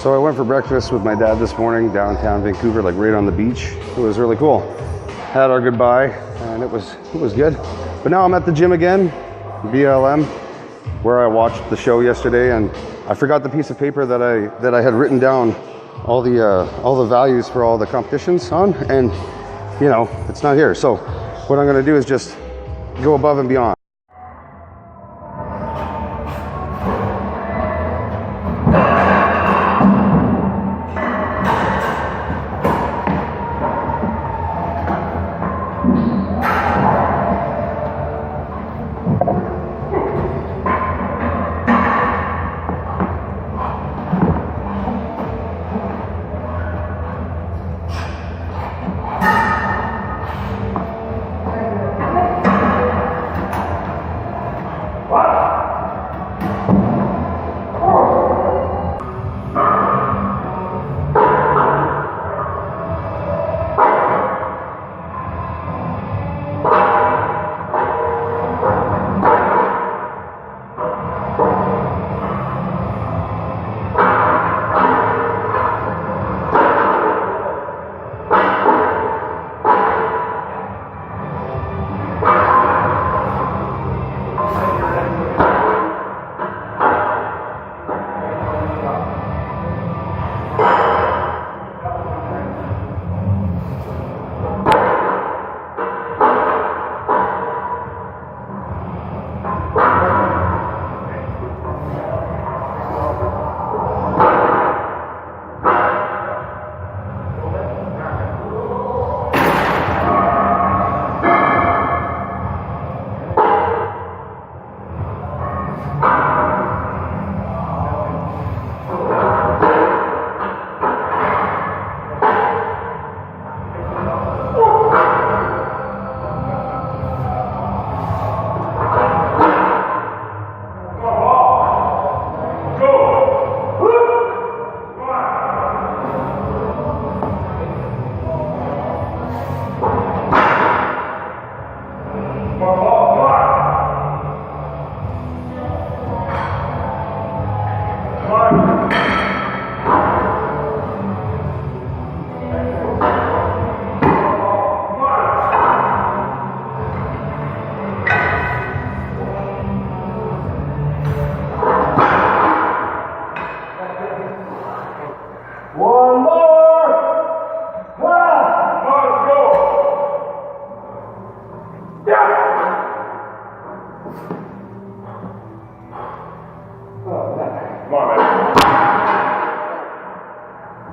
So I went for breakfast with my dad this morning downtown Vancouver, like right on the beach. It was really cool. Had our goodbye and it was good. But now I'm at the gym again, BLM, where I watched the show yesterday, and I forgot the piece of paper that I had written down all the values for all the competitions on, and you know, it's not here. So what I'm gonna do is just go above and beyond.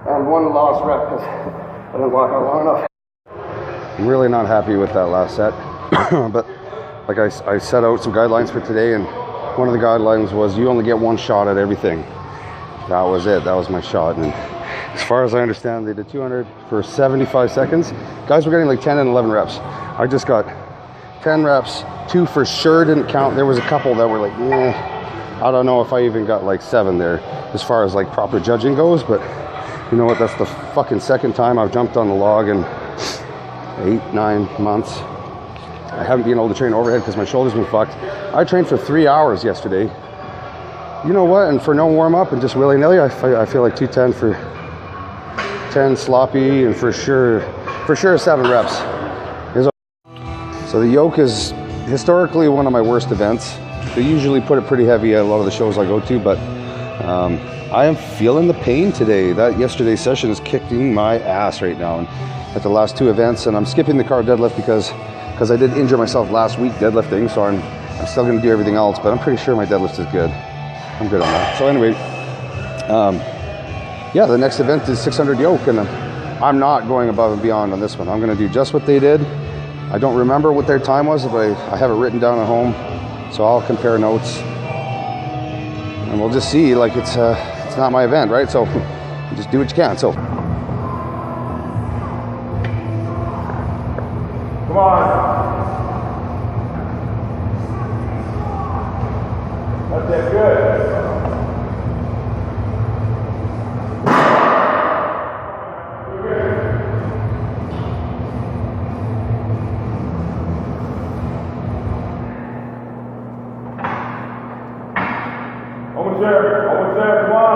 And one last rep because I didn't walk out long enough. I'm really not happy with that last set. But like I set out some guidelines for today, and one of the guidelines was you only get one shot at everything. That was it. That was my shot. And as far as I understand, they did 200 for 75 seconds. Guys were getting like 10 and 11 reps. I just got 10 reps. 2 for sure didn't count. There was a couple that were like, I don't know if I even got like 7 there as far as like proper judging goes. But you know what? That's the fucking second time I've jumped on the log in 8-9 months. I haven't been able to train overhead because my shoulder's been fucked. I trained for 3 hours yesterday. You know what? And for no warm up and just willy-nilly, I feel like 210 for 10 sloppy, and for sure 7 reps. So the Yoke is historically one of my worst events. They usually put it pretty heavy at a lot of the shows I go to, but I am feeling the pain today. That yesterday's session is kicking my ass right now. And at the last 2 events, and I'm skipping the car deadlift because I did injure myself last week deadlifting, so I'm still going to do everything else, but I'm pretty sure my deadlift is good. I'm good on that. So anyway, yeah, the next event is 600 yoke, and I'm not going above and beyond on this one. I'm going to do just what they did. I don't remember what their time was, but I have it written down at home, so I'll compare notes, and we'll just see. Like, it's not my event, right? So just do what you can. So come on. That's it, good. Almost there, come on.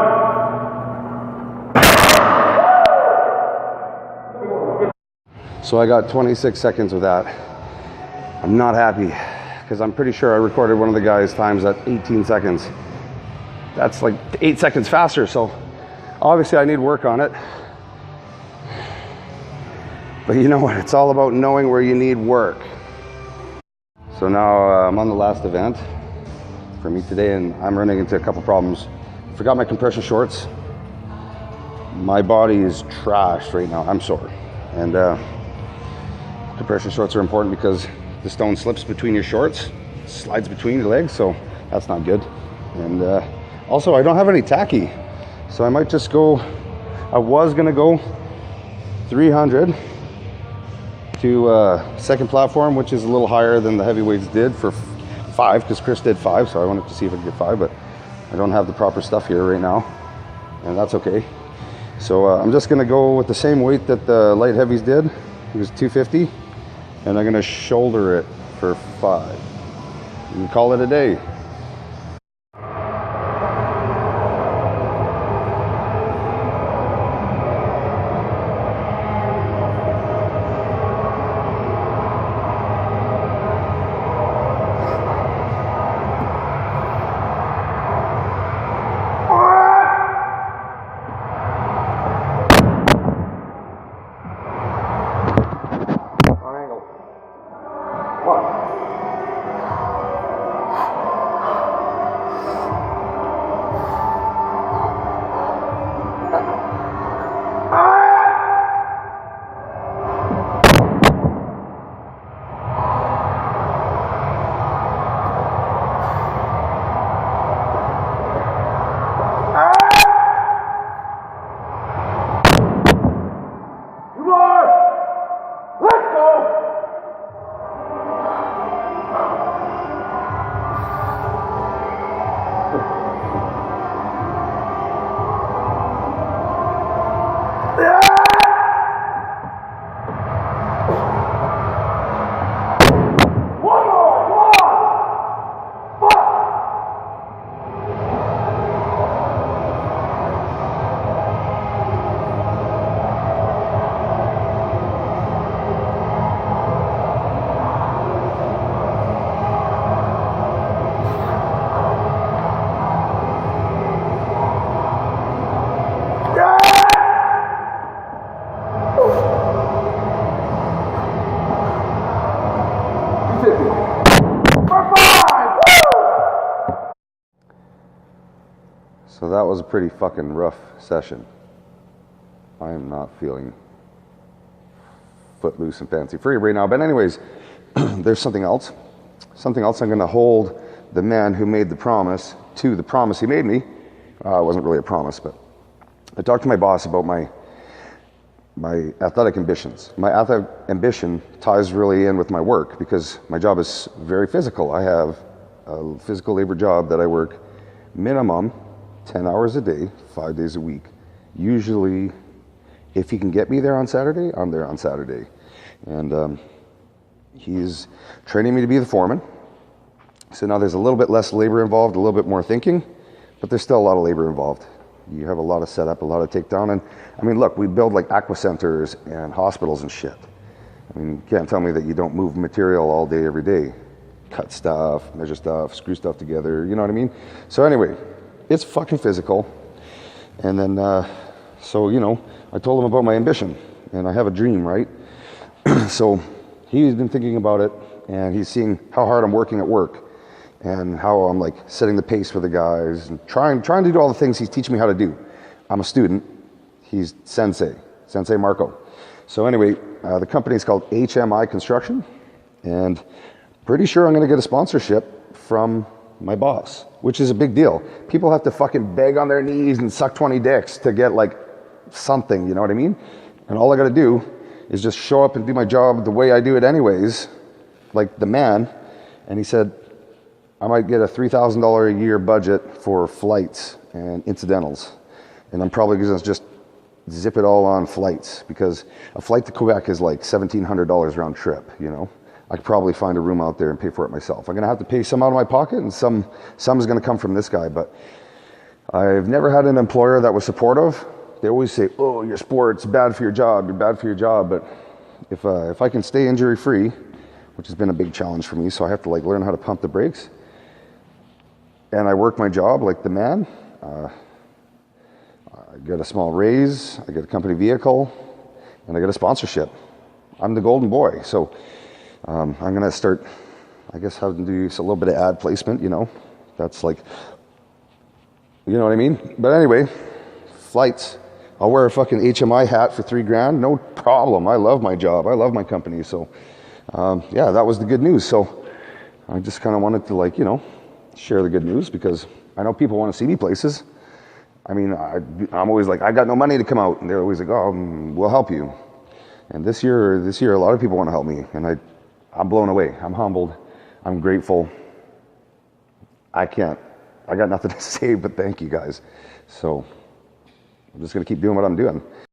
So I got 26 seconds with that. I'm not happy because I'm pretty sure I recorded one of the guys' times at 18 seconds. That's like 8 seconds faster, so obviously I need work on it. But you know what? It's all about knowing where you need work. So now I'm on the last event for me today, and I'm running into a couple problems. Forgot my compression shorts. My body is trashed right now. I'm sore. And compression shorts are important because the stone slips between your shorts, slides between your legs, so that's not good. And also, I don't have any tacky, so I might just go, I was gonna go 300 to second platform, which is a little higher than the heavyweights did for 5, because Chris did 5, so I wanted to see if I could get 5, but I don't have the proper stuff here right now, and that's okay. So I'm just gonna go with the same weight that the light heavies did. It was 250, and I'm gonna shoulder it for 5. You can call it a day. So that was a pretty fucking rough session. I am not feeling footloose and fancy free right now. But anyways, there's something else. Something else I'm gonna hold the man who made the promise to the promise he made me. It wasn't really a promise, but I talked to my boss about my athletic ambitions. My athletic ambition ties really in with my work because my job is very physical. I have a physical labor job that I work minimum 10 hours a day, 5 days a week. Usually, if he can get me there on Saturday, I'm there on Saturday. And he's training me to be the foreman. So now there's a little bit less labor involved, a little bit more thinking, but there's still a lot of labor involved. You have a lot of setup, a lot of takedown. And I mean, look, we build like aqua centers and hospitals and shit. I mean, you can't tell me that you don't move material all day, every day. Cut stuff, measure stuff, screw stuff together, you know what I mean? So anyway, it's fucking physical. And then, so, you know, I told him about my ambition and I have a dream, right? So he's been thinking about it and he's seeing how hard I'm working at work and how I'm like setting the pace for the guys and trying to do all the things he's teaching me how to do. I'm a student. He's Sensei Marco. So anyway, the company is called HMI Construction, and pretty sure I'm gonna get a sponsorship from my boss, which is a big deal. People have to fucking beg on their knees and suck 20 dicks to get like something, you know what I mean? And all I gotta do is just show up and do my job the way I do it anyways, like the man. And he said, I might get a $3,000 a year budget for flights and incidentals. And I'm probably gonna just zip it all on flights because a flight to Quebec is like $1,700 round trip, you know? I could probably find a room out there and pay for it myself. I'm gonna have to pay some out of my pocket and some is gonna come from this guy, but I've never had an employer that was supportive. They always say, oh, your sport's bad for your job, you're bad for your job, but if I can stay injury free, which has been a big challenge for me, so I have to like learn how to pump the brakes, and I work my job like the man, I get a small raise, I get a company vehicle, and I get a sponsorship. I'm the golden boy. So I'm gonna start, I guess, having to do a little bit of ad placement, you know. That's like, you know what I mean? But anyway, flights. I'll wear a fucking HMI hat for $3,000, no problem. I love my job, I love my company. So yeah, that was the good news. So I just kind of wanted to, like, you know, share the good news, because I know people want to see me places. I mean, I'm always like, I got no money to come out, and they're always like, oh, we'll help you. And this year, a lot of people want to help me, and I'm blown away. I'm humbled. I'm grateful. I got nothing to say but thank you guys. So I'm just gonna keep doing what I'm doing.